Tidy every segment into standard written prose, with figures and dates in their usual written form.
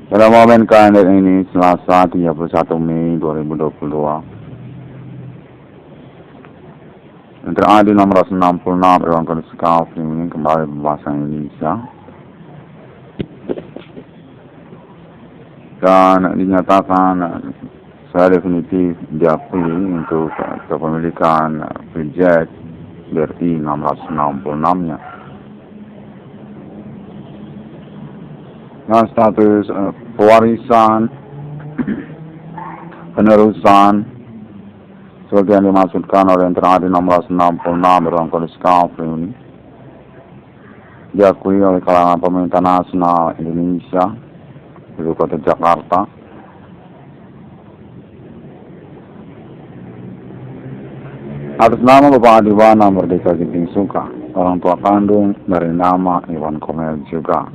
Pada momen kalender ini Selasa 31 Mei 2022 yang teradi 666 Ruang Kondisi ini kembali berbahasa Indonesia dan dinyatakan secara definitif diakui untuk kepemilikan Freejet BRI 666 nya. Nah, status pewarisan penerusan seperti yang dimaksudkan oleh Enter 666 dalam kondisi kafir ini diakui oleh kalangan pemerintah nasional Indonesia di kota Jakarta. Atas nama Bapak Adiwana Merdeka Ginting Suka, orang tua kandung dari nama Iwan Komel juga.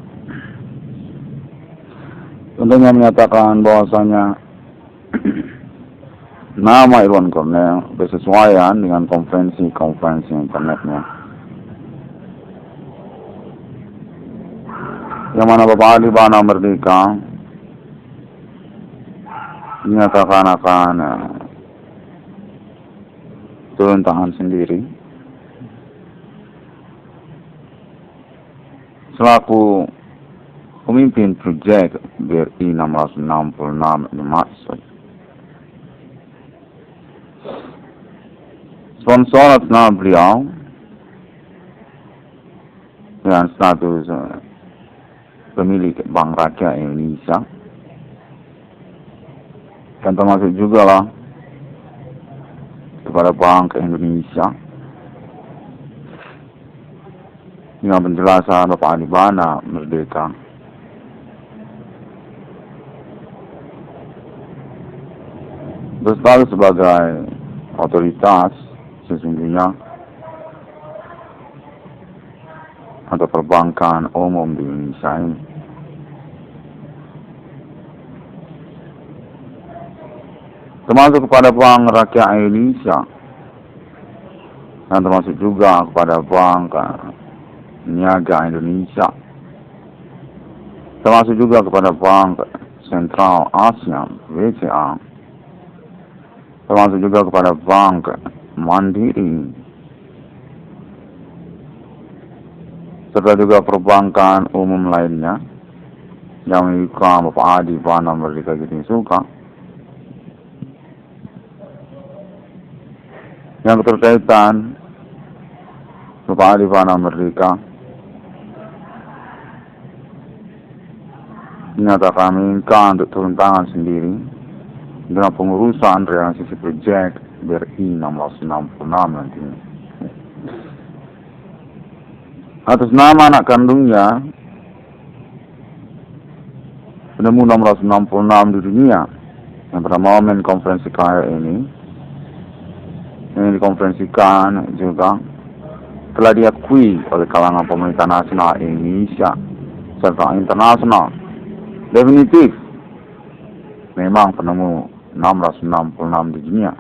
Tentunya menyatakan bahwasanya nama Irwan Cornel bersesuaian dengan konvensi internetnya, yang mana Bapak Adiwana Merdeka menyatakan akan turun tangan sendiri selaku pemimpin proyek BRI 666 dimaksud. Sponsor atas nama beliau dengan status pemilik Bank Rakyat Indonesia, dan termasuk juga lah kepada Bank Indonesia dengan penjelasan Bapak Adiwana Merdeka. Berstatus sebagai otoritas sesungguhnya atau perbankan umum di Indonesia ini. Termasuk kepada Bank Rakyat Indonesia dan termasuk juga kepada Bank Niaga Indonesia, termasuk juga kepada Bank Sentral Asia BCA, termasuk juga kepada Bank Mandiri, serta juga perbankan umum lainnya yang memiliki Bapak Adiwana Merdeka Ginting Suka, yang keterkaitan Bapak Adiwana Merdeka menyatakan menginginkan untuk turun tangan sendiri dengan pengurusan realisasi proyek BRI 666 nantinya. Atas nama anak kandungnya, penemu 666 di dunia, yang pada momen konferensi kaya ini yang dikonferensikan juga telah diakui oleh kalangan pemerintah nasional Indonesia serta internasional. Definitif memang penemu 666 di dunia.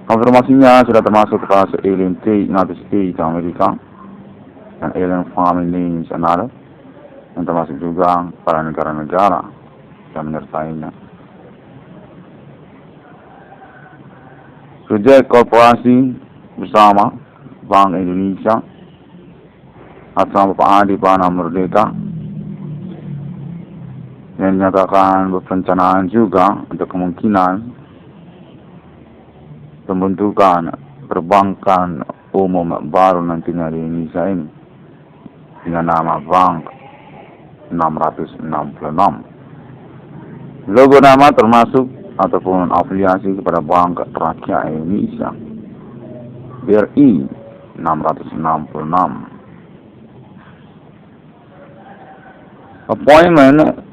Konfirmasinya sudah termasuk kepada Alien United States Amerika dan Alien Family Senada, yang termasuk juga para negara-negara yang menyertainya. Proyek korporasi bersama Bank Indonesia atas nama Bapak Adiwana Merdeka yang dinyatakan berperencanaan juga untuk kemungkinan pembentukan perbankan umum baru nantinya di Indonesia ini dengan nama Bank 666. Logo nama termasuk ataupun afiliasi kepada Bank Rakyat Indonesia BRI 666. Appointment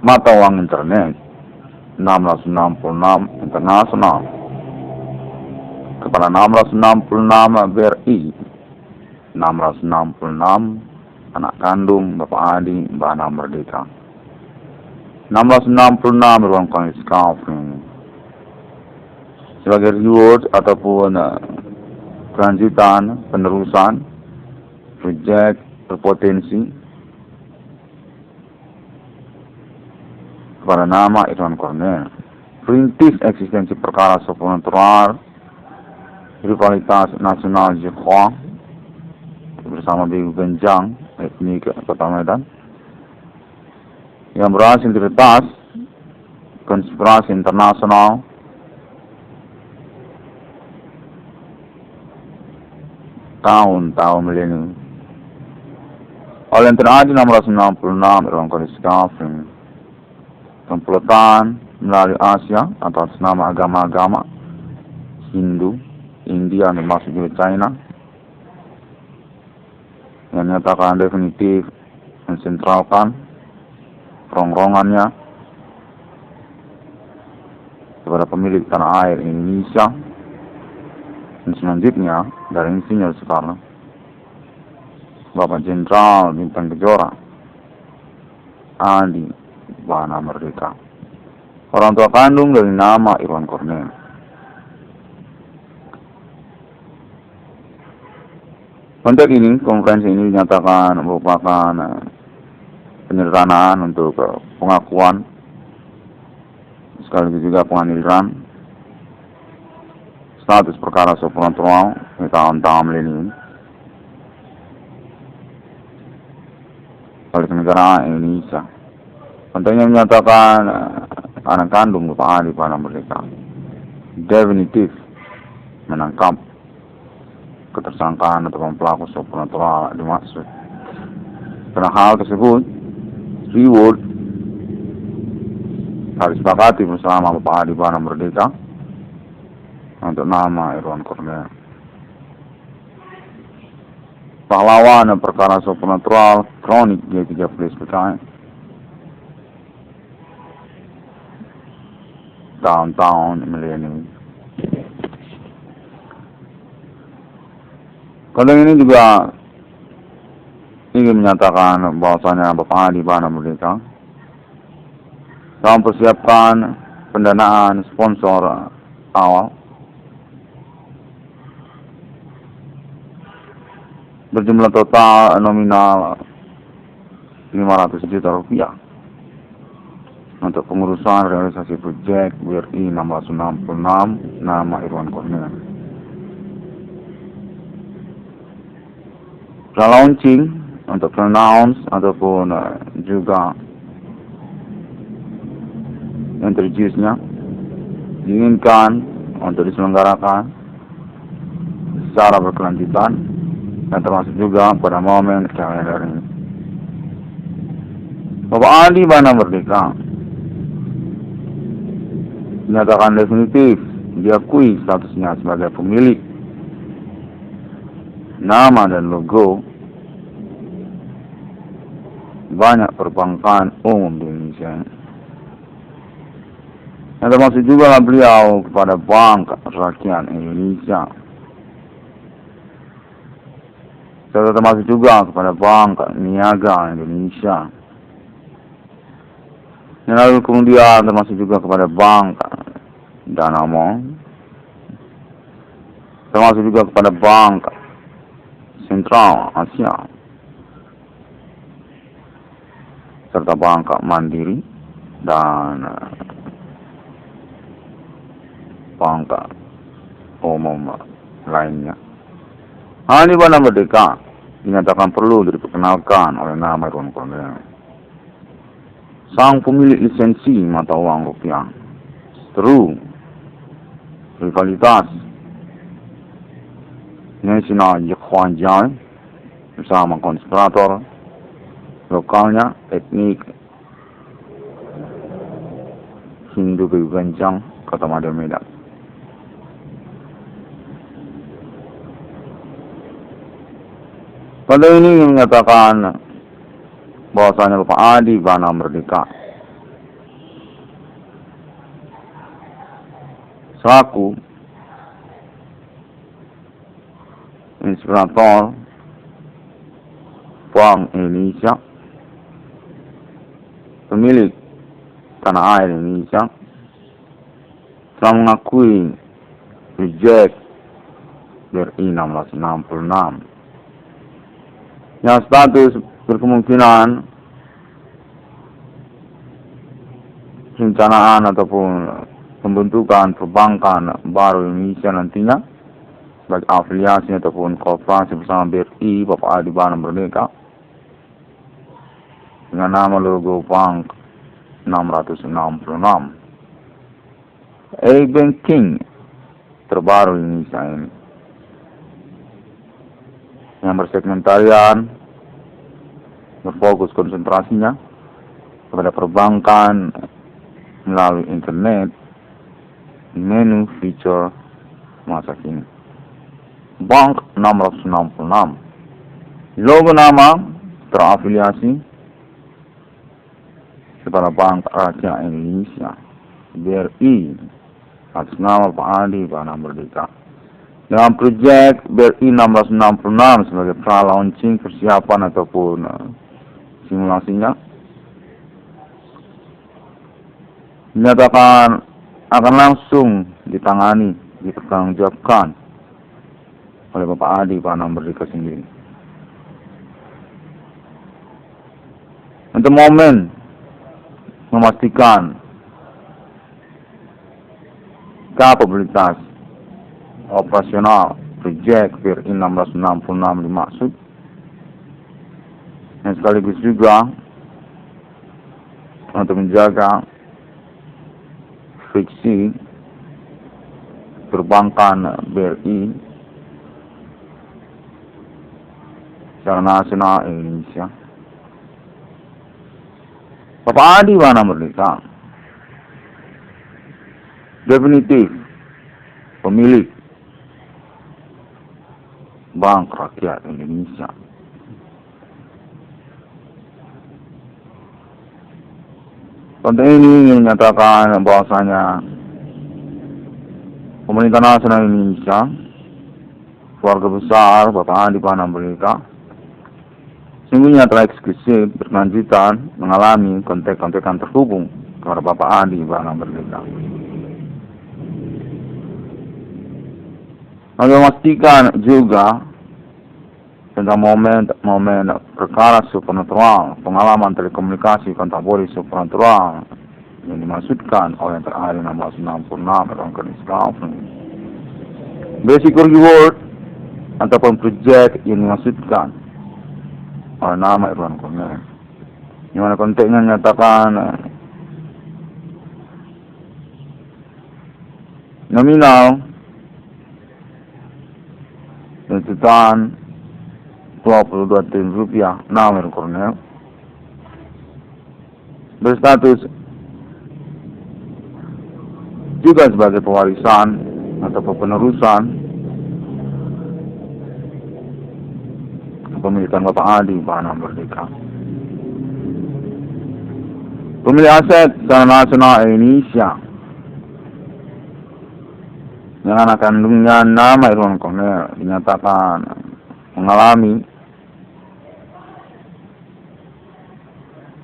mata uang internet 666 internasional kepada 666 BRI 666 anak kandung Bapak Adiwana Merdeka. 666 ruang kondisi kafir sebagai reward ataupun kelanjutan penerusan proyek berpotensi kepada nama Irwan Cornell. Perintis eksistensi perkara supernatural, rivalitas nasional Jepang bersama Bigu Genjang, etnik Kota Medan, yang berhasil diretas konspirasi internasional tahun-tahun milenium. Oleh yang terjadi 666 Irwan Cornell discovery komplotan melalui Asia atas nama agama-agama Hindu, India, dan masuk juga China, yang menyatakan definitif mensentralkan rongrongannya kepada pemilik tanah air Indonesia, dan selanjutnya dari Insinyur Soekarno, Bapak Jenderal Bintang Kejora, Adi Bana Merdeka, orang tua kandung dari nama Irwan Cornell. Konteks ini, konferensi ini dinyatakan merupakan penyederhanaan untuk pengakuan sekaligus juga pengadilan status perkara supernatural di tahun-tahun milenium oleh kenegaraan Indonesia. Kontennya menyatakan anak kandung Bapak Adi Bana Merdeka definitif menangkap ketersangkaan atau pelaku supernatural dimaksud. Karena hal tersebut, reward harus disepakati bersama Bapak Adi Bana Merdeka untuk nama Irwan Cornell. Pahlawan dan perkara supernatural kronik G30 SPKI tahun-tahun milenium. Konten ini juga ingin menyatakan bahwasanya Bapak Adi Bana Merdeka telah mempersiapkan pendanaan sponsor awal berjumlah total nominal 500 juta rupiah untuk pengurusan realisasi proyek BRI 666 nama Irwan Cornell. Launching untuk announce ataupun juga introduce-nya diinginkan untuk diselenggarakan secara berkelanjutan dan termasuk juga pada momen kalender ini. Bapak Adi Bana Merdeka dinyatakan definitif diakui statusnya sebagai pemilik nama dan logo banyak perbankan umum di Indonesia. Dan termasuk juga beliau kepada Bank Rakyat Indonesia, serta termasuk juga kepada Bank Niaga Indonesia. Dan lalu kemudian termasuk juga kepada Bank Danamon, termasuk juga kepada Bank Sentral Asia, serta Bank Mandiri dan Bank Umum lainnya. Adi Bana Merdeka dinyatakan perlu diperkenalkan oleh nama Irwan Cornell, sang pemilik lisensi mata uang rupiah, true rivalitas nasional Jepang bersama konspirator lokalnya etnik Hindu Bigu Genjang, Kota Medan. Pada ini menyatakan bahwasanya Bapak Adi Bana Merdeka selaku inspirator Bank Indonesia, pemilik tanah air Indonesia, telah mengakui proyek BRI 1666 yang status berkemungkinan rencanaan ataupun pembentukan perbankan baru Indonesia nantinya, baik afiliasi ataupun kooperasi bersama BRI Bapak Adi Bana Merdeka dengan nama logo Bank 666. E-Banking terbaru Indonesia ini yang bersegmentarian, berfokus konsentrasinya kepada perbankan melalui internet, menu feature masa kini. Bank 666. Logo nama terafiliasi kepada Bank Rakyat Indonesia BRI atas nama Pak Adi Bana Merdeka. Dalam proyek BRI 1666 sebagai pra-launching persiapan ataupun simulasinya, dinyatakan akan langsung ditangani, dipertanggungjawabkan oleh Bapak Adi Bana Merdeka sendiri. Untuk momen memastikan kapabilitas operasional proyek BRI 1666 dimaksud, dan sekaligus juga untuk menjaga friksi perbankan BRI secara nasional Indonesia. Bapak Adi Bana Merdeka definitif pemilik Bank Rakyat Indonesia. Konten ini ingin menyatakan bahwasanya pemerintah nasional Indonesia, keluarga besar Bapak Adi Bana Merdeka, sungguhnya telah eksklusif berkelanjutan mengalami kontak-kontakan terhubung kepada Bapak Adi Bana Merdeka. Kami memastikan juga tentang momen perkara supernatural, pengalaman telekomunikasi kontabori supernatural yang dimaksudkan oleh yang terhari 1666 dalam kondisi conference. Basic reward ataupun proyek yang dimaksudkan oleh nama Irwan Cornel, di mana konteksnya menyatakan nominal tuntutan 22 triliun rupiah nama Irwan Cornel, berstatus juga sebagai pewarisan atau penerusan kepemilikan Bapak Adi Bana Merdeka. Pemilik aset secara nasional Indonesia yang anak kandungnya nama Irwan Cornel dinyatakan mengalami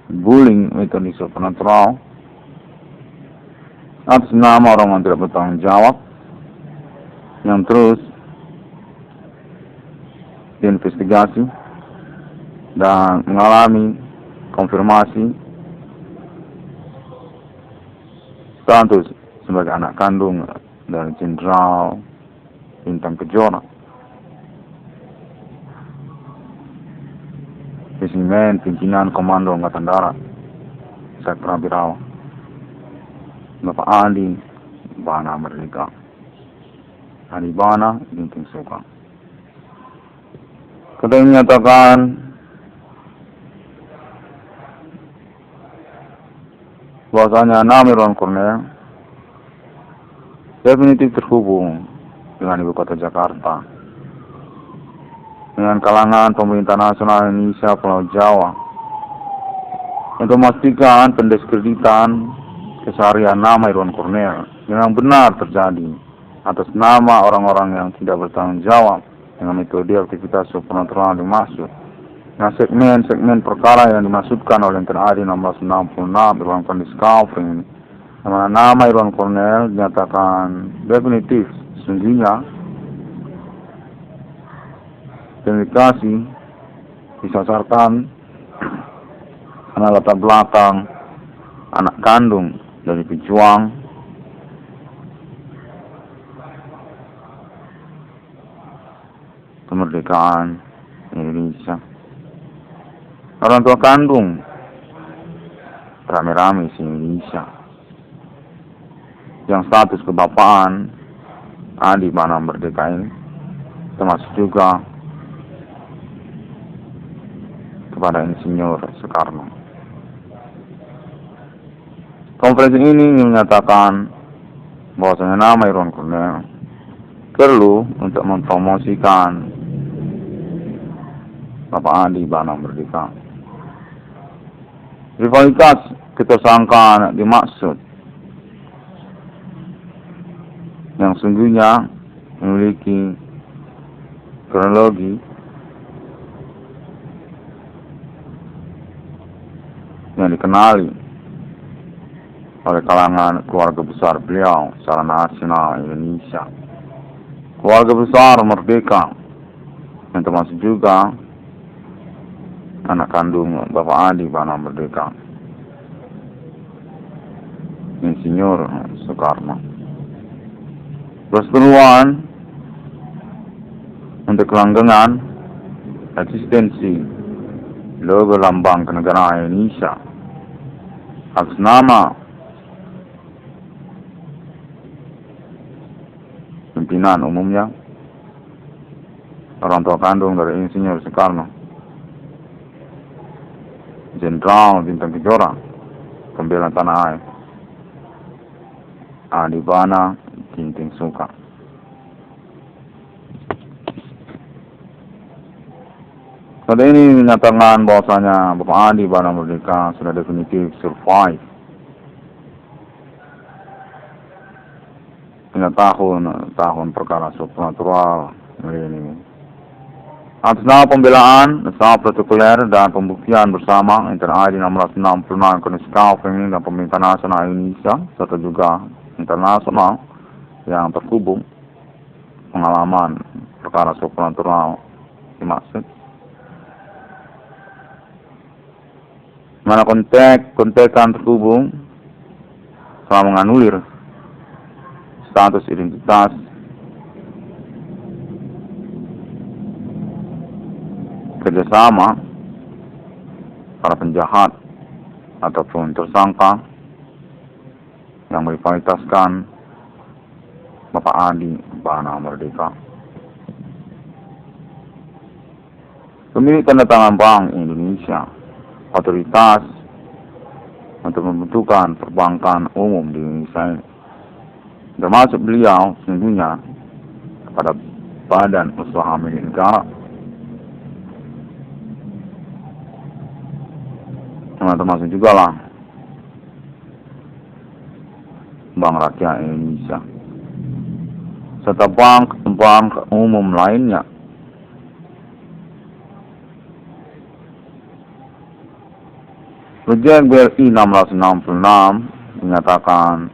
bullying metode supernatural atas nama orang yang tidak bertanggung jawab yang terus diinvestigasi dan mengalami konfirmasi status sebagai anak kandung dari Jenderal Bintang Kejora, Spesimen Pimpinan Komando Angkatan Darat Sektor Abirawa, Bapak Adi Bana Merdeka, Adi Bana Ginting Suka. Kita menyatakan bahwasanya nama Irwan Cornel definitif terhubung dengan ibu kota Jakarta, dengan kalangan pemerintah nasional Indonesia Pulau Jawa, untuk memastikan pendiskreditan keseharian nama Irwan Cornel yang benar terjadi atas nama orang-orang yang tidak bertanggung jawab dengan metode aktivitas supernatural dimaksud. Nah, segmen perkara yang dimaksudkan oleh TNI 1666 dalam kondisi covering ini, nama Irwan Cornel dinyatakan definitif sesungguhnya komunikasi disasarkan karena latar belakang anak kandung dari pejuang kemerdekaan Indonesia. Orang tua kandung rame-rame di Indonesia yang status kebapaan ada di mana merdeka ini, termasuk juga kepada Insinyur Soekarno. Konferensi ini menyatakan bahwasanya nama Irwan Cornell perlu untuk mempromosikan Bapak Andi Bana Merdeka. Rivalitas ketersangkaan dimaksud yang sungguhnya memiliki kronologi yang dikenali oleh kalangan keluarga besar beliau secara nasional Indonesia. Keluarga besar merdeka yang termasuk juga anak kandung Bapak Andi Bana Merdeka, Insinyur Soekarno. Perseteruan untuk kelanggengan eksistensi logo lambang kenegaraan Indonesia atas nama pimpinan umumnya orang tua kandung dari Insinyur Soekarno, Jenderal Bintang Kejora, pembela tanah air, Andi Bana Ginting Soekarno. Pada ini menyatakan bahwasanya Bapak Andi Bana Merdeka sudah definitif survive hingga tahun perkara supernatural ini. Atas nama pembelaan, usaha protokoler dan pembuktian bersama antara ID 1666 Koniskal Feminin dan Pemerintah Nasional Indonesia serta juga internasional yang terhubung pengalaman perkara supernatural dimaksud. Mana kontekan terhubung telah menganulir status identitas kerjasama para penjahat ataupun tersangka yang merivalitaskan Bapak Andi Bana Merdeka. Pemilik tanda tangan Bank Indonesia, otoritas untuk membentukkan perbankan umum di Indonesia ini, termasuk beliau sesungguhnya kepada badan usaha milik negara, termasuk juga lah Bank Rakyat Indonesia serta bank umum lainnya. Projek BRI 1666 menyatakan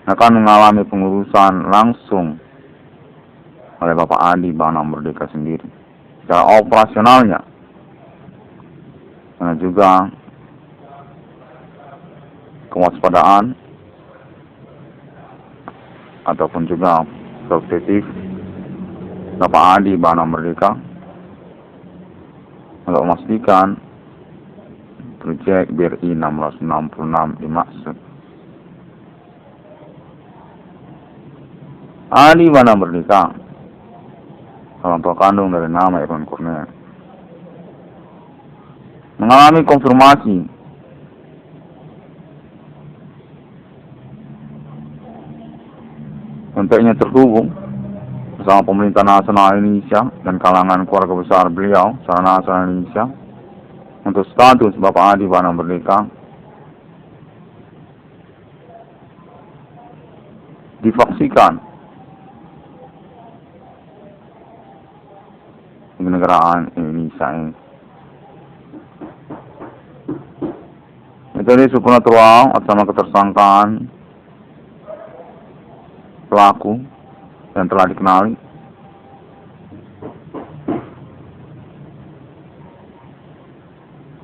akan mengalami pengurusan langsung oleh Bapak Andi Bana Merdeka sendiri secara operasionalnya, dan juga kewaspadaan ataupun juga perspektif Bapak Andi Bana Merdeka untuk memastikan proyek BRI 1666 dimaksud. Andi Bana Merdeka, orang tua kandung dari nama Irwan Cornell, mengalami konfirmasi untuknya terhubung bersama pemerintah nasional Indonesia dan kalangan keluarga besar beliau secara nasional Indonesia untuk status Bapak Andi Bana Merdeka difaksikan kenegaraan Indonesia ini. Metode supernatural atas nama ketersangkaan pelaku yang telah dikenali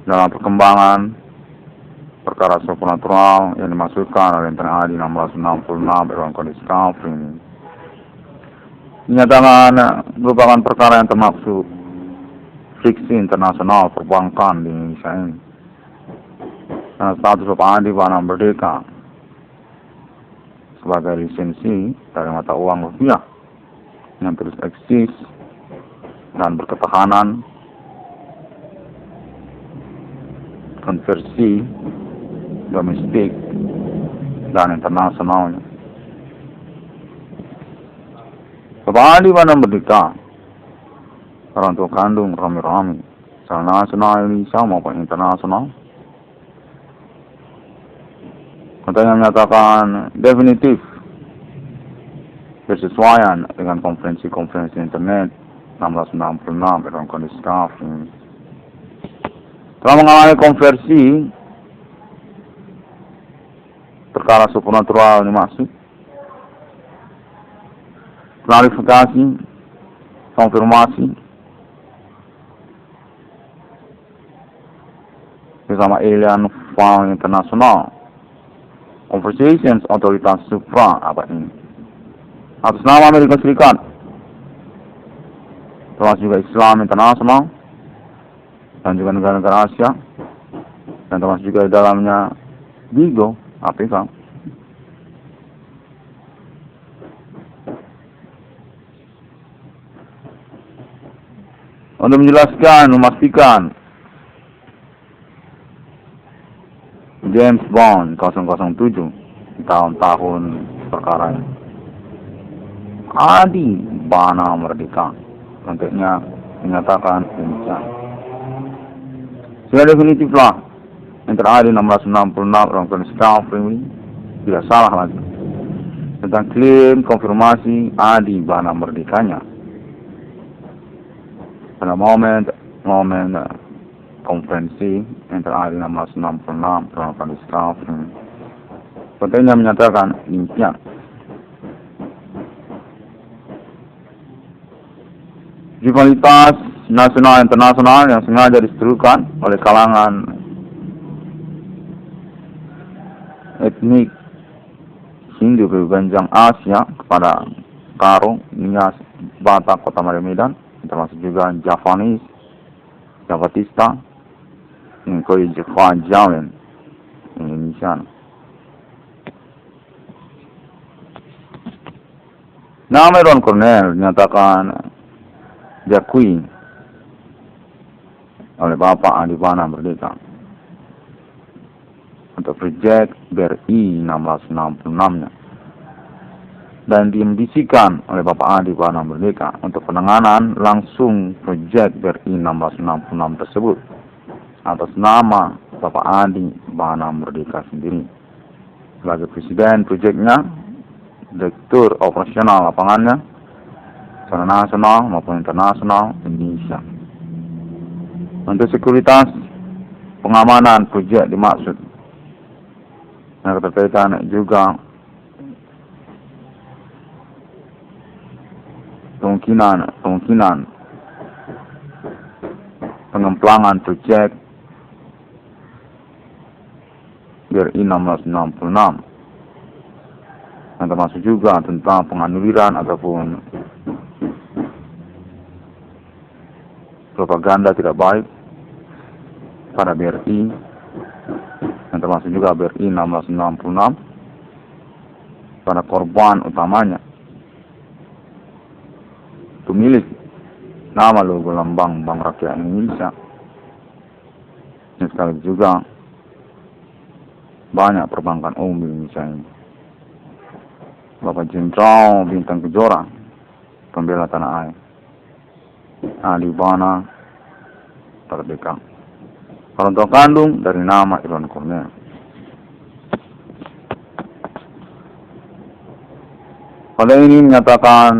dalam perkembangan perkara supernatural yang dimaksudkan oleh Internal AD 1666 Irwan Kondisi Kafri ini dinyatakan merupakan perkara yang termaksud fiksi internasional perbankan di Indonesia ini. Nah, status Bapak Andi Bana Merdeka sebagai lisensi dari mata uang rupiah yang terus eksis dan berketahanan konversi domestik dan internasionalnya. Bapak Andi Bana Merdeka orang tua kandung Rami secara nasional Indonesia maupun internasional katanya menyatakan definitif bersesuaian dengan konferensi internet 1666 Irwan Kondisi Kafri telah mengalami konversi perkara supernatural dimaksud, klarifikasi, konfirmasi bersama alien file internasional, conversations otoritas supra apa ini atas nama Amerika Serikat, termasuk juga Islam internasional dan juga negara-negara Asia dan termasuk juga di dalamnya Bigo Afrika. Untuk menjelaskan, memastikan James Bond 007 di tahun-tahun perkara ini Adi Bana Merdeka untuknya menyatakan demikian. Sudah definitiflah Internal AD 1666 Irwan Kondisi Kafri tidak salah lagi tentang klaim konfirmasi Adi Bana Merdekanya pada momen konferensi Internal AD 1666 Irwan Kondisi Kafri. Pentingnya menyatakan demikian. Rivalitas nasional internasional yang sengaja diserukan oleh kalangan etnik Hindu berbenjang Asia kepada Karo, Nias, Batak, Kota Medan, termasuk juga Javanese, Javatista, Nkoi Java Jawen, Indonesia. Nama Irwan Cornell dinyatakan diakui oleh Bapak Andi Bana Merdeka untuk proyek BRI 1666-nya dan diambisikan oleh Bapak Andi Bana Merdeka untuk penanganan langsung proyek BRI 1666 tersebut atas nama Bapak Andi Bana Merdeka sendiri sebagai presiden proyeknya, direktur operasional lapangannya secara nasional maupun internasional Indonesia. Untuk sekuritas pengamanan proyek dimaksud yang keterkaitan juga kemungkinan pengemplangan proyek BRI 1666 yang termasuk juga tentang penganuliran ataupun propaganda tidak baik pada BRI yang termasuk juga BRI 1666 pada korban utamanya pemilik nama logo lambang Bank Rakyat Indonesia dan sekali juga banyak perbankan umum di Indonesia ini. Bapak Jenderal Bintang Kejora, pembela tanah air, Adi Bana Merdeka, orang tua kandung dari nama Irwan Cornell. Pada ini menyatakan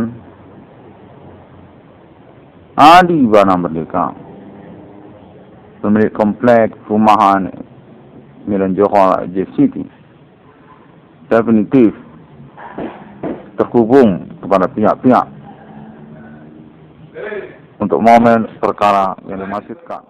Adi Bana Merdeka, pemilik kompleks perumahan Milan Johor Jeff City, definitif terhubung kepada pihak-pihak untuk momen perkara yang dimaksudkan.